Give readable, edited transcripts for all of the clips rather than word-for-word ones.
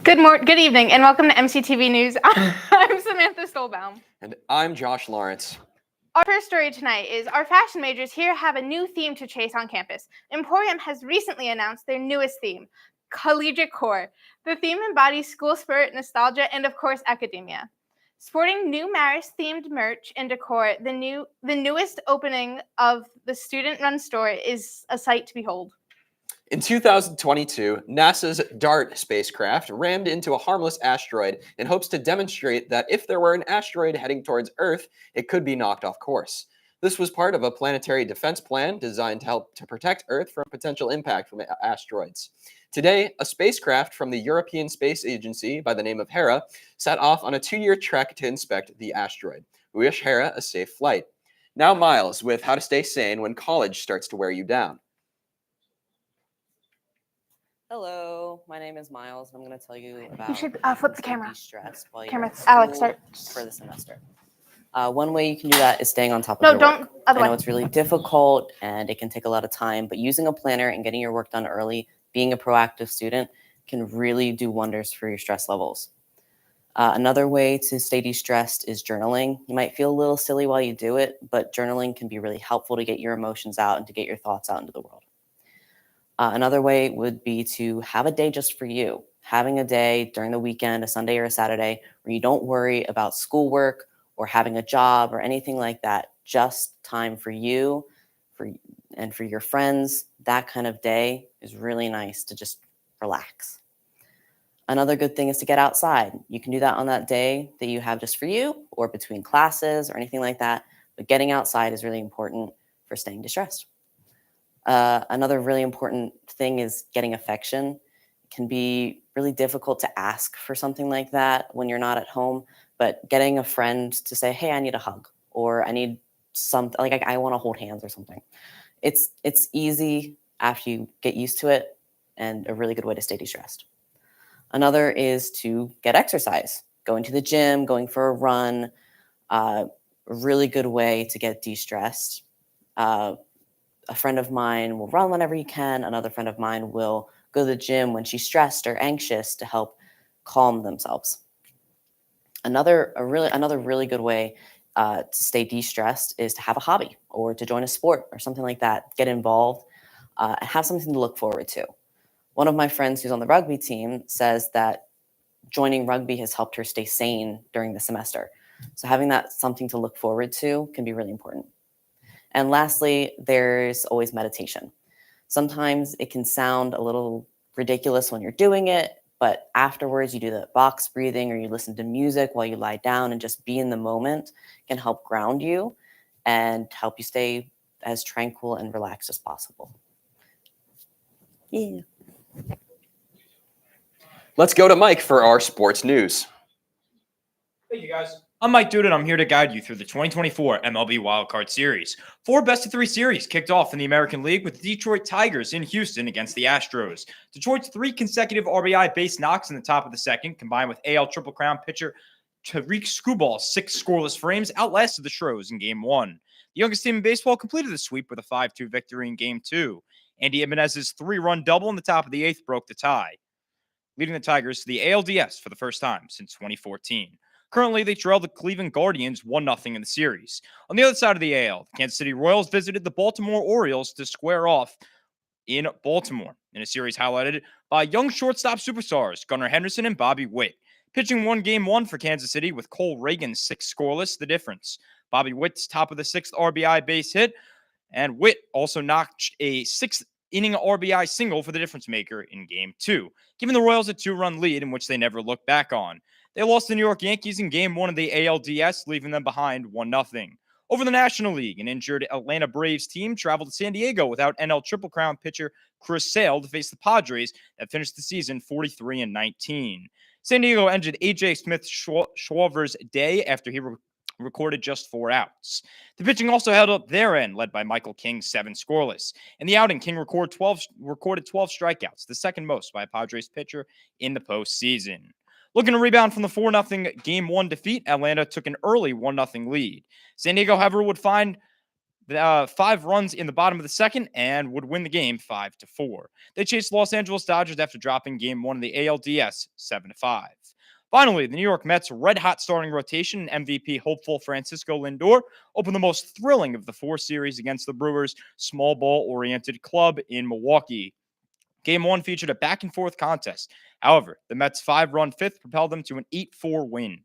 Good evening, and welcome to MCTV News. I'm Samantha Stulbaum. And I'm Josh Lawrence. Our first story tonight is our fashion majors here have a new theme to chase on campus. Emporium has recently announced their newest theme, Collegiate Core. The theme embodies school spirit, nostalgia, and of course, academia. Sporting new Marist-themed merch and decor, the newest opening of the student-run store is a sight to behold. In 2022, NASA's DART spacecraft rammed into a harmless asteroid in hopes to demonstrate that if there were an asteroid heading towards Earth, it could be knocked off course. This was part of a planetary defense plan designed to help to protect Earth from potential impact from asteroids. Today, a spacecraft from the European Space Agency by the name of Hera set off on a 2-year trek to inspect the asteroid. We wish Hera a safe flight. Now Miles with how to stay sane when college starts to wear you down. Hello, my name is Miles, and I'm going to tell you about. You should flip the camera. De-stress while you're Camera. at school Alex, start. for the semester. One way you can do that is staying on top of No, your don't. work. Other I know way. it's really difficult and it can take a lot of time, but using a planner and getting your work done early, being a proactive student, can really do wonders for your stress levels. Another way to stay de-stressed is journaling. You might feel a little silly while you do it, but journaling can be really helpful to get your emotions out and to get your thoughts out into the world. Another way would be to have a day just for you. Having a day during the weekend, a Sunday or a Saturday, where you don't worry about schoolwork or having a job or anything like that. Just time for you and for your friends. That kind of day is really nice to just relax. Another good thing is to get outside. You can do that on that day that you have just for you or between classes or anything like that. But getting outside is really important for staying distressed. Another really important thing is getting affection. It can be really difficult to ask for something like that when you're not at home, but getting a friend to say, hey, I need a hug, or I need something, like I want to hold hands or something. It's easy after you get used to it and a really good way to stay de-stressed. Another is to get exercise, going to the gym, going for a run, a really good way to get de-stressed. A friend of mine will run whenever he can. Another friend of mine will go to the gym when she's stressed or anxious to help calm themselves. Another really good way to stay de-stressed is to have a hobby or to join a sport or something like that. Get involved and have something to look forward to. One of my friends who's on the rugby team says that joining rugby has helped her stay sane during the semester. So having that something to look forward to can be really important. And lastly, there's always meditation. Sometimes it can sound a little ridiculous when you're doing it, but afterwards you do the box breathing or you listen to music while you lie down and just be in the moment can help ground you and help you stay as tranquil and relaxed as possible. Yeah. Let's go to Mike for our sports news. Thank you, guys. I'm Mike Duda, and I'm here to guide you through the 2024 MLB Wildcard Series. 4 best-of-3 series kicked off in the American League with the Detroit Tigers in Houston against the Astros. Detroit's 3 consecutive RBI base knocks in the top of the second, combined with AL Triple Crown pitcher Tarik Skubal's 6 scoreless frames, outlasted the Stros in Game 1. The youngest team in baseball completed the sweep with a 5-2 victory in Game 2. Andy Edmonds' 3-run double in the top of the 8th broke the tie, leading the Tigers to the ALDS for the first time since 2014. Currently, they trail the Cleveland Guardians 1-0 in the series. On the other side of the AL, the Kansas City Royals visited the Baltimore Orioles to square off in Baltimore in a series highlighted by young shortstop superstars Gunnar Henderson and Bobby Witt. Pitching won Game 1 for Kansas City with Cole Reagan's 6 scoreless, the difference. Bobby Witt's top of the 6th RBI base hit, and Witt also knocked a 6th-inning RBI single for the difference maker in Game 2, giving the Royals a 2-run lead in which they never looked back on. They lost the New York Yankees in Game 1 of the ALDS, leaving them behind 1-0. Over the National League, an injured Atlanta Braves team traveled to San Diego without NL Triple Crown pitcher Chris Sale to face the Padres that finished the season 43-19. San Diego ended A.J. Smith-Schwaber's day after he recorded just 4 outs. The pitching also held up their end, led by Michael King's 7 scoreless. In the outing, King recorded 12 strikeouts, the second most by a Padres pitcher in the postseason. Looking to rebound from the 4-0 Game 1 defeat, Atlanta took an early 1-0 lead. San Diego, however, would find 5 runs in the bottom of the second and would win the game 5-4. They chased Los Angeles Dodgers after dropping Game 1 of the ALDS 7-5. Finally, the New York Mets' red-hot starting rotation and MVP hopeful Francisco Lindor opened the most thrilling of the 4 series against the Brewers' small ball-oriented club in Milwaukee. Game 1 featured a back-and-forth contest. However, the Mets' 5-run fifth propelled them to an 8-4 win.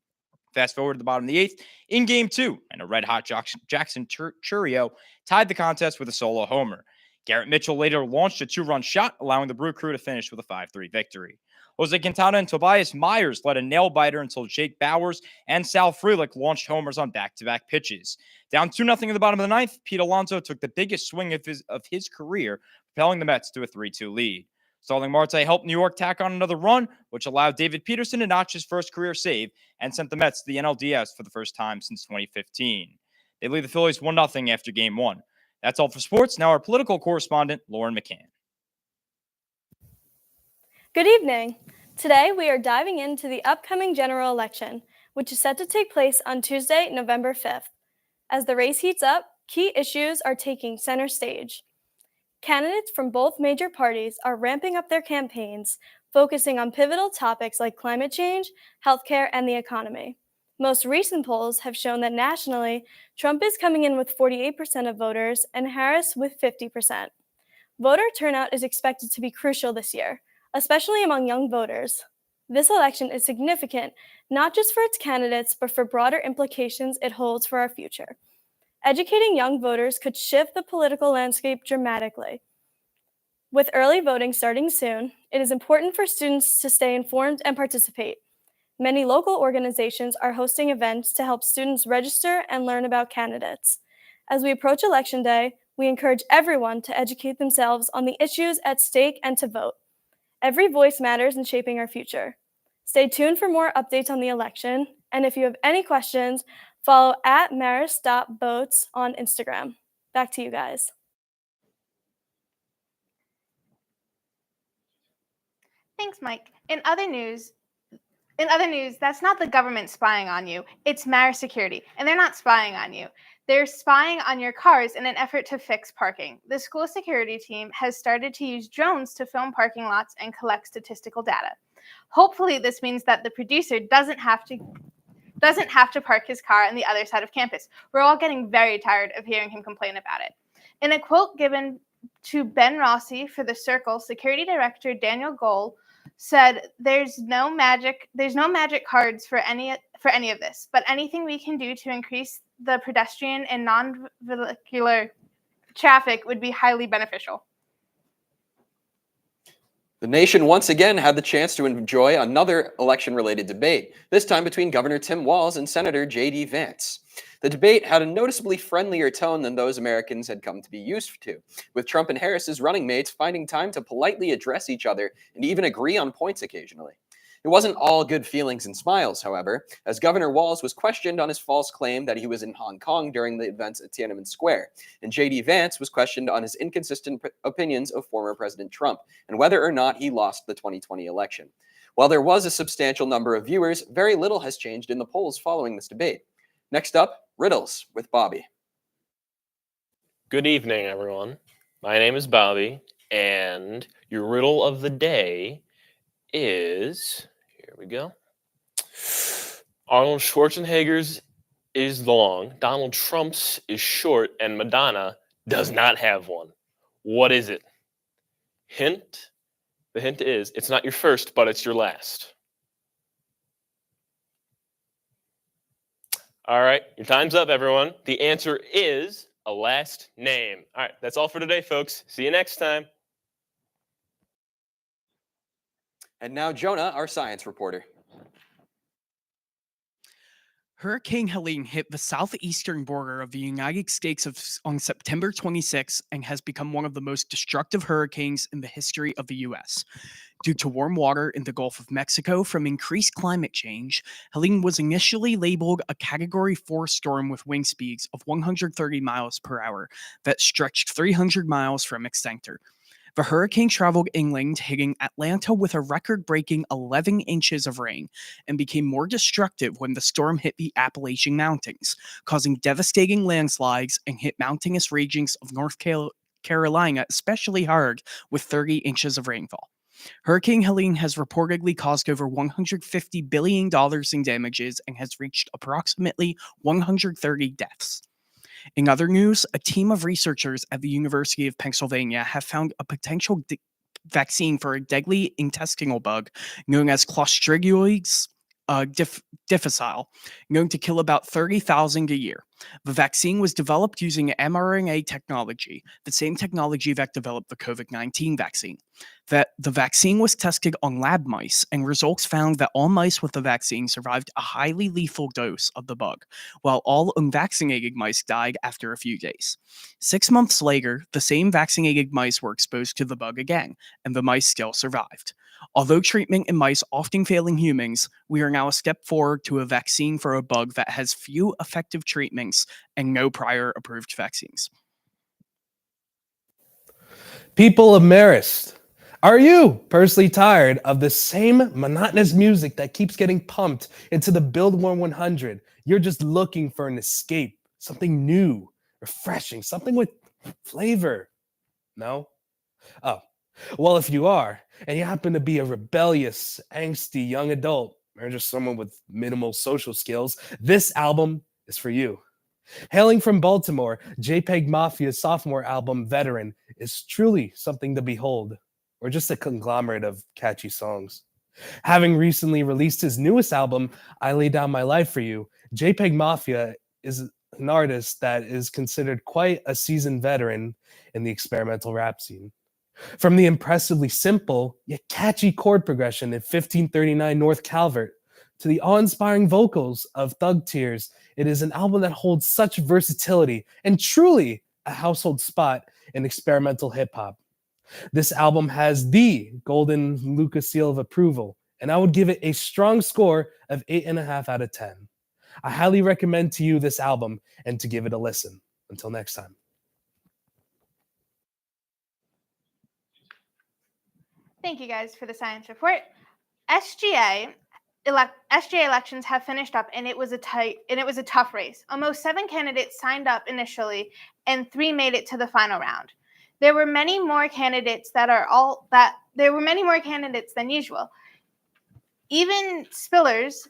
Fast forward to the bottom of the 8th, in Game 2, and a red-hot Jackson Chourio tied the contest with a solo homer. Garrett Mitchell later launched a 2-run shot, allowing the Brew Crew to finish with a 5-3 victory. Jose Quintana and Tobias Myers led a nail-biter until Jake Bowers and Sal Frelick launched homers on back-to-back pitches. Down 2-0 in the bottom of the 9th, Pete Alonso took the biggest swing of his career, propelling the Mets to a 3-2 lead. Starling Marte helped New York tack on another run, which allowed David Peterson to notch his first career save and sent the Mets to the NLDS for the first time since 2015. They lead the Phillies 1-0 after Game 1. That's all for sports. Now our political correspondent, Lauren McCann. Good evening. Today we are diving into the upcoming general election, which is set to take place on Tuesday, November 5th. As the race heats up, key issues are taking center stage. Candidates from both major parties are ramping up their campaigns, focusing on pivotal topics like climate change, healthcare, and the economy. Most recent polls have shown that nationally, Trump is coming in with 48% of voters and Harris with 50%. Voter turnout is expected to be crucial this year, especially among young voters. This election is significant not just for its candidates, but for broader implications it holds for our future. Educating young voters could shift the political landscape dramatically. With early voting starting soon, it is important for students to stay informed and participate. Many local organizations are hosting events to help students register and learn about candidates. As we approach Election Day, we encourage everyone to educate themselves on the issues at stake and to vote. Every voice matters in shaping our future. Stay tuned for more updates on the election, and if you have any questions, follow @maris.boats on Instagram. Back to you guys. Thanks, Mike. In other news, that's not the government spying on you. It's Maris Security, and they're not spying on you. They're spying on your cars in an effort to fix parking. The school security team has started to use drones to film parking lots and collect statistical data. Hopefully, this means that the producer doesn't have to park his car on the other side of campus. We're all getting very tired of hearing him complain about it. In a quote given to Ben Rossi for The Circle, security director Daniel Gohl said, "There's no magic cards for any of this, but anything we can do to increase the pedestrian and non-vehicular traffic would be highly beneficial." The nation once again had the chance to enjoy another election-related debate, this time between Governor Tim Walz and Senator J.D. Vance. The debate had a noticeably friendlier tone than those Americans had come to be used to, with Trump and Harris's running mates finding time to politely address each other and even agree on points occasionally. It wasn't all good feelings and smiles, however, as Governor Walz was questioned on his false claim that he was in Hong Kong during the events at Tiananmen Square, and J.D. Vance was questioned on his inconsistent opinions of former President Trump and whether or not he lost the 2020 election. While there was a substantial number of viewers, very little has changed in the polls following this debate. Next up, Riddles with Bobby. Good evening, everyone. My name is Bobby, and your riddle of the day is... Here we go. Arnold Schwarzenegger's is long, Donald Trump's is short, and Madonna does not have one. What is it? Hint? The hint is, it's not your first, but it's your last. All right, your time's up, everyone. The answer is a last name. All right, that's all for today, folks. See you next time. And now Jonah, our science reporter. Hurricane Helene hit the southeastern border of the United States on September 26 and has become one of the most destructive hurricanes in the history of the U.S. Due to warm water in the Gulf of Mexico from increased climate change, Helene was initially labeled a Category 4 storm with wind speeds of 130 miles per hour that stretched 300 miles from its center. The hurricane traveled inland, hitting Atlanta with a record-breaking 11 inches of rain, and became more destructive when the storm hit the Appalachian Mountains, causing devastating landslides and hit mountainous regions of North Carolina especially hard, with 30 inches of rainfall. Hurricane Helene has reportedly caused over $150 billion in damages and has reached approximately 130 deaths. In other news, a team of researchers at the University of Pennsylvania have found a potential vaccine for a deadly intestinal bug known as Clostridioides difficile, known to kill about 30,000 a year. The vaccine was developed using mRNA technology, the same technology that developed the COVID-19 vaccine. The vaccine was tested on lab mice, and results found that all mice with the vaccine survived a highly lethal dose of the bug, while all unvaccinated mice died after a few days. 6 months later, the same vaccinated mice were exposed to the bug again, and the mice still survived. Although treatment in mice often fail in humans, we are now a step forward to a vaccine for a bug that has few effective treatments and no prior approved vaccines. People of Marist, are you personally tired of the same monotonous music that keeps getting pumped into the Billboard 100? You're just looking for an escape, something new, refreshing, something with flavor. No? Oh, well, if you are, and you happen to be a rebellious, angsty young adult, or just someone with minimal social skills, this album is for you. Hailing from Baltimore, JPEG Mafia's sophomore album, Veteran, is truly something to behold, or just a conglomerate of catchy songs. Having recently released his newest album, I Lay Down My Life For You, JPEG Mafia is an artist that is considered quite a seasoned veteran in the experimental rap scene. From the impressively simple yet catchy chord progression in 1539 North Calvert to the awe-inspiring vocals of Thug Tears, it is an album that holds such versatility and truly a household spot in experimental hip-hop. This album has the golden Lucas seal of approval, and I would give it a strong score of 8.5 out of 10. I highly recommend to you this album and to give it a listen. Until next time. Thank you guys for the science report. SGA elections have finished up, and it was a tough race. Almost 7 candidates signed up initially, and 3 made it to the final round. There were many more candidates than usual. Even Spillers,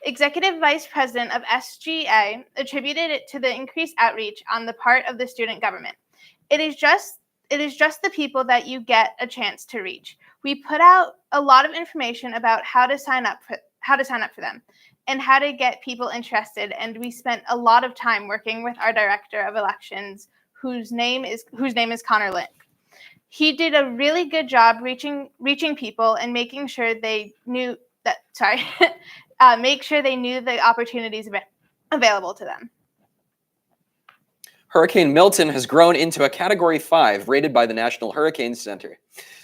executive vice president of SGA, attributed it to the increased outreach on the part of the student government. It is just the people that you get a chance to reach. We put out a lot of information about how to sign up for them and how to get people interested, and we spent a lot of time working with our director of elections, whose name is Connor Link. He did a really good job reaching people and making sure they knew the opportunities available to them. Hurricane Milton has grown into a Category 5 rated by the National Hurricane Center.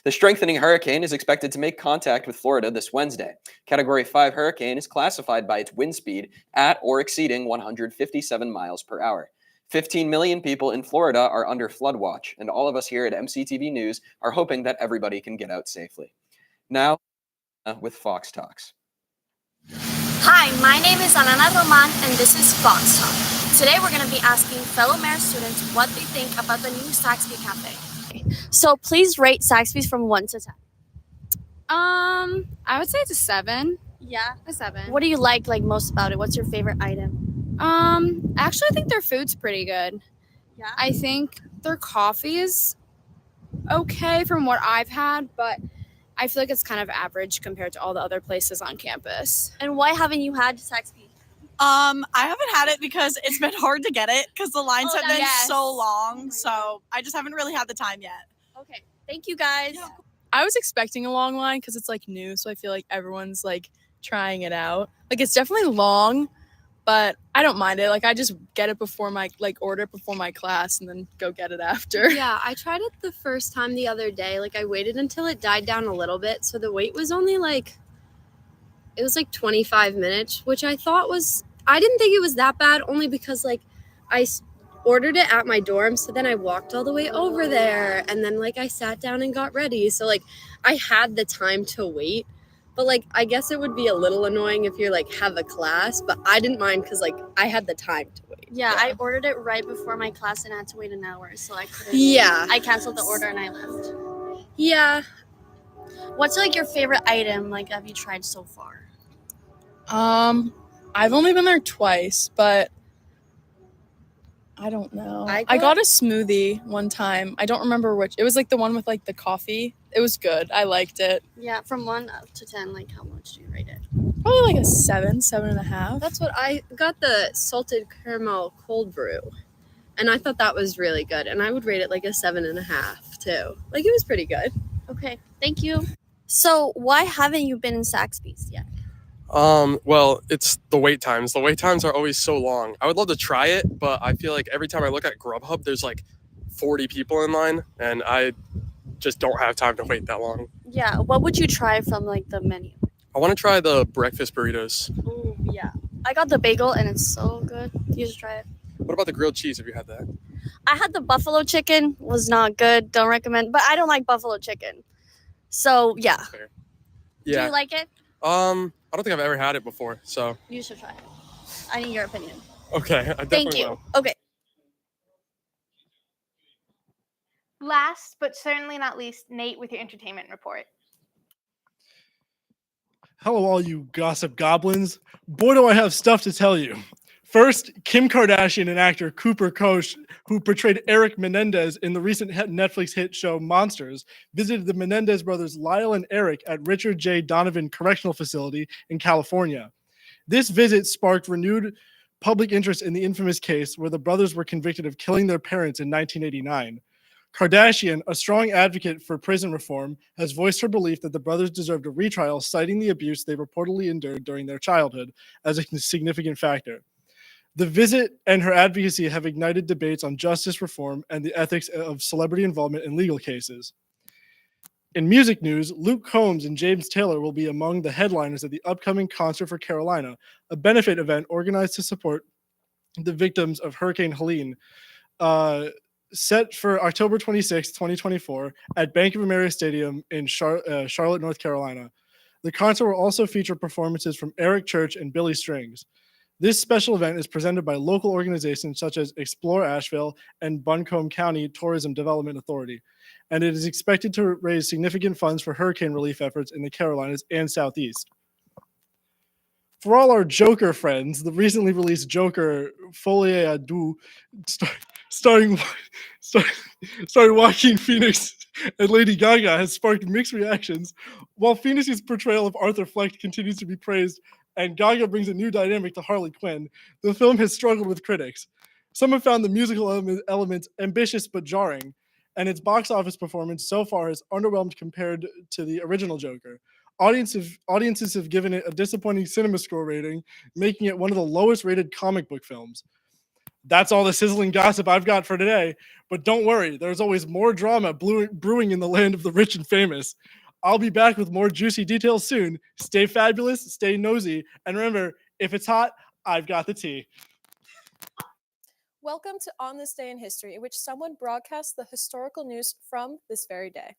The strengthening hurricane is expected to make contact with Florida this Wednesday. Category 5 hurricane is classified by its wind speed at or exceeding 157 miles per hour. 15 million people in Florida are under flood watch, and all of us here at MCTV News are hoping that everybody can get out safely. Now, with Fox Talks. Hi, my name is Alanna Roman, and this is Fox Talk. Today we're going to be asking fellow Marist students what they think about the new Saxby Cafe. So please rate Saxby's from 1 to 10. I would say it's a 7. Yeah, a 7. What do you like most about it? What's your favorite item? Actually, I think their food's pretty good. Yeah. I think their coffee is okay from what I've had, but I feel like it's kind of average compared to all the other places on campus. And why haven't you had Saxby? I haven't had it because it's been hard to get it because the lines have been so long. So I just haven't really had the time yet. Okay. Thank you, guys. Yeah. I was expecting a long line because it's new, so I feel like everyone's trying it out. It's definitely long, but I don't mind it. I just get it before my order it before my class and then go get it after. Yeah, I tried it the first time the other day. I waited until it died down a little bit, so the wait was only it was 25 minutes, which I thought was, I didn't think it was that bad, only because I ordered it at my dorm, so then I walked all the way over there, and then like I sat down and got ready. So like I had the time to wait. But like I guess it would be a little annoying if you're like have a class, but I didn't mind because like I had the time to wait. Yeah, I ordered it right before my class and I had to wait an hour, so I couldn't. Yeah. I canceled the order and I left. Yeah. What's like your favorite item like have you tried so far? I've only been there twice, but I don't know. I got a smoothie one time. I don't remember which. It was like the one with like the coffee. It was good. I liked it. Yeah, from 1 up to 10, like how much do you rate it? Probably like a 7.5. That's what I got, the salted caramel cold brew. And I thought that was really good. And I would rate it like a 7.5 too. Like it was pretty good. Okay, thank you. So why haven't you been in Zaxby's yet? Well, it's the wait times. The wait times are always so long. I would love to try it, but I feel like every time I look at Grubhub, there's like 40 people in line, and I just don't have time to wait that long. Yeah, what would you try from like the menu? I want to try the breakfast burritos. Oh, yeah. I got the bagel and it's so good. You should try it. What about the grilled cheese? Have you had that? I had the buffalo chicken, was not good. Don't recommend, but I don't like buffalo chicken. So, yeah. Yeah. Do you like it? I don't think I've ever had it before, so. You should try it. I need your opinion. Okay, I definitely Thank you. will. Okay. Last but certainly not least, Nate with your entertainment report. Hello, all you gossip goblins. Boy, do I have stuff to tell you. First, Kim Kardashian and actor Cooper Koch, who portrayed Eric Menendez in the recent Netflix hit show Monsters, visited the Menendez brothers Lyle and Eric at Richard J. Donovan Correctional Facility in California. This visit sparked renewed public interest in the infamous case where the brothers were convicted of killing their parents in 1989. Kardashian, a strong advocate for prison reform, has voiced her belief that the brothers deserved a retrial, citing the abuse they reportedly endured during their childhood as a significant factor. The visit and her advocacy have ignited debates on justice reform and the ethics of celebrity involvement in legal cases. In music news, Luke Combs and James Taylor will be among the headliners at the upcoming Concert for Carolina, a benefit event organized to support the victims of Hurricane Helene, set for October 26, 2024 at Bank of America Stadium in Charlotte, North Carolina. The concert will also feature performances from Eric Church and Billy Strings. This special event is presented by local organizations such as Explore Asheville and Buncombe County Tourism Development Authority, and it is expected to raise significant funds for hurricane relief efforts in the Carolinas and Southeast. For all our Joker friends, the recently released Joker Folie à Deux, starring Joaquin Phoenix and Lady Gaga, has sparked mixed reactions. While Phoenix's portrayal of Arthur Fleck continues to be praised, and Gaga brings a new dynamic to Harley Quinn, the film has struggled with critics. Some have found the musical elements ambitious but jarring, and its box office performance so far has underwhelmed compared to the original Joker. Audiences have given it a disappointing cinema score rating, making it one of the lowest rated comic book films. That's all the sizzling gossip I've got for today, but don't worry, there's always more drama brewing in the land of the rich and famous. I'll be back with more juicy details soon. Stay fabulous, stay nosy, and remember, if it's hot, I've got the tea. Welcome to On This Day in History, in which someone broadcasts the historical news from this very day.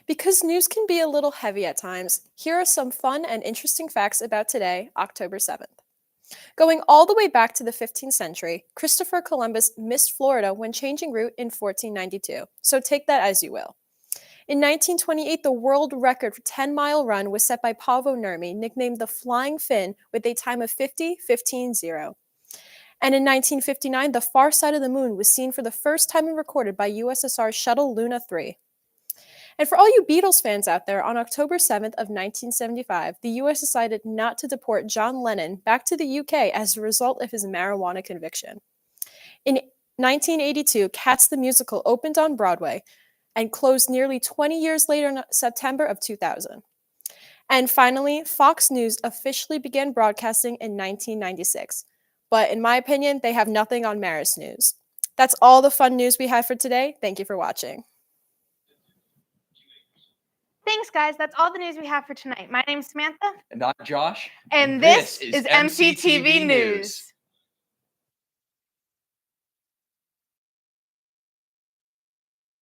Because news can be a little heavy at times, here are some fun and interesting facts about today, October 7th. Going all the way back to the 15th century, Christopher Columbus missed Florida when changing route in 1492, so take that as you will. In 1928, the world record for 10-mile run was set by Paavo Nurmi, nicknamed the Flying Finn, with a time of 50:15:0. And in 1959, the far side of the moon was seen for the first time and recorded by USSR shuttle Luna 3. And for all you Beatles fans out there, on October 7th of 1975, the US decided not to deport John Lennon back to the UK as a result of his marijuana conviction. In 1982, Cats the Musical opened on Broadway and closed nearly 20 years later in September of 2000. And finally, Fox News officially began broadcasting in 1996. But in my opinion, they have nothing on Marist News. That's all the fun news we have for today. Thank you for watching. Thanks, guys. That's all the news we have for tonight. My name's Samantha. And I'm Josh. And this is MCTV News.